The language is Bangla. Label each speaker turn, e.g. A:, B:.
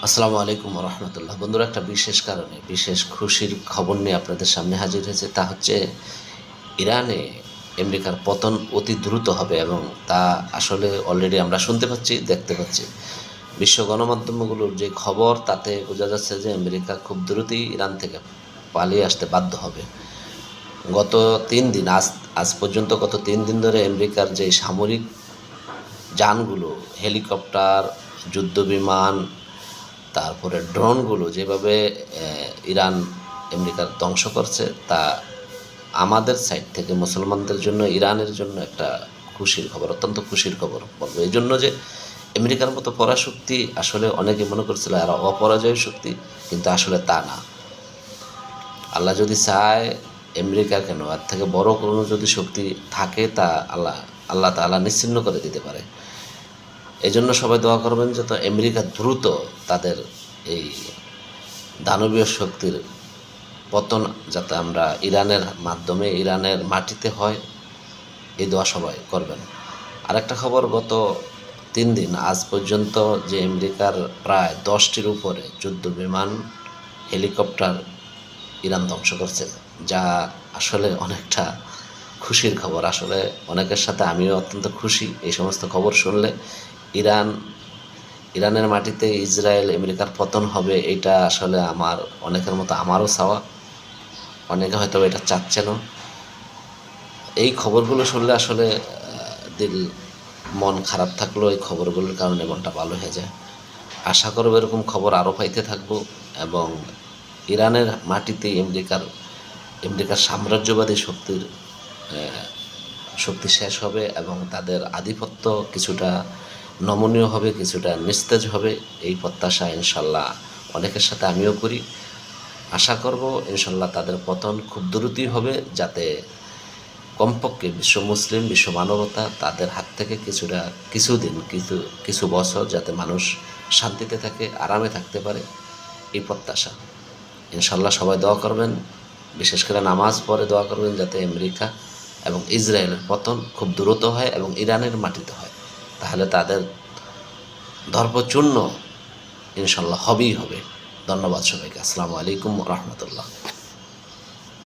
A: আসসালামু আলাইকুম রহমতুল্লাহ। বন্ধুরা, একটা বিশেষ কারণে বিশেষ খুশির খবর নিয়ে আপনাদের সামনে হাজির হয়েছে। তা হচ্ছে ইরানে আমেরিকার পতন অতি দ্রুত হবে এবং তা আসলে অলরেডি আমরা শুনতে পাচ্ছি, দেখতে পাচ্ছি। বিশ্ব গণমাধ্যমগুলোর যে খবর তাতে বোঝা যাচ্ছে যে আমেরিকা খুব দ্রুতই ইরান থেকে পালিয়ে আসতে বাধ্য হবে। গত 3 দিন আজ পর্যন্ত গত 3 দিন ধরে আমেরিকার যে সামরিক যানগুলো, হেলিকপ্টার, যুদ্ধবিমান, তারপরে ড্রোনগুলো যেভাবে ইরান আমেরিকার ধ্বংস করছে, তা আমাদের সাইড থেকে মুসলমানদের জন্য, ইরানের জন্য একটা খুশির খবর, অত্যন্ত খুশির খবর বলবো। এই জন্য যে আমেরিকার মতো পরাশক্তি আসলে অনেকে মনে করছিল আর অপরাজয় শক্তি, কিন্তু আসলে তা না। আল্লাহ যদি চায়, আমেরিকা কেন, এর থেকে বড় কোনো যদি শক্তি থাকে তা আল্লাহ তাআলা নিশ্চিহ্ন করে দিতে পারে। এই জন্য সবাই দোয়া করবেন যত আমেরিকা দ্রুত তাদের এই দানবীয় শক্তির পতন যাতে আমরা ইরানের মাধ্যমে, ইরানের মাটিতে হয়, এই দোয়া সবাই করবেন। আরেকটা খবর, গত 3 দিন আজ পর্যন্ত যে আমেরিকার প্রায় 10টির উপরে যুদ্ধ বিমান, হেলিকপ্টার ইরান ধ্বংস করছে, যা আসলে অনেকটা খুশির খবর। আসলে অনেকের সাথে আমিও অত্যন্ত খুশি এই সমস্ত খবর শুনলে। ইরানের মাটিতে ইসরায়েল আমেরিকার পতন হবে, এটা আসলে অনেকের মতো আমারও চাওয়া। অনেকে হয়তো এটা চাচ্ছেনও। এই খবরগুলো শুনলে আসলে দিল, মন খারাপ থাকলেও এই খবরগুলোর কারণে মনটা ভালো হয়ে যায়। আশা করব এরকম খবর আরও পাইতে থাকবো এবং ইরানের মাটিতে আমেরিকার সাম্রাজ্যবাদী শক্তি শেষ হবে এবং তাদের আধিপত্য কিছুটা নমনীয় হবে, কিছুটা নিস্তেজ হবে। এই প্রত্যাশা ইনশাল্লাহ অনেকের সাথে আমিও করি। আশা করব ইনশাল্লাহ তাদের পতন খুব দ্রুতই হবে, যাতে কমপক্ষে বিশ্ব মুসলিম, বিশ্ব মানবতা তাদের হাত থেকে কিছু বছর যাতে মানুষ শান্তিতে থাকে, আরামে থাকতে পারে, এই প্রত্যাশা। ইনশাল্লাহ সবাই দোয়া করবেন, বিশেষ করে নামাজ পড়ে দোয়া করবেন যাতে আমেরিকা এবং ইসরায়েলের পতন খুব দ্রুত হয় এবং ইরানের মাটিতে হয়। তাহলে তাদের দর্পচূর্ণ ইনশাল্লাহ হবেই হবে। ধন্যবাদ সবাইকে। আসসালামু আলাইকুম রহমতুল্লাহ।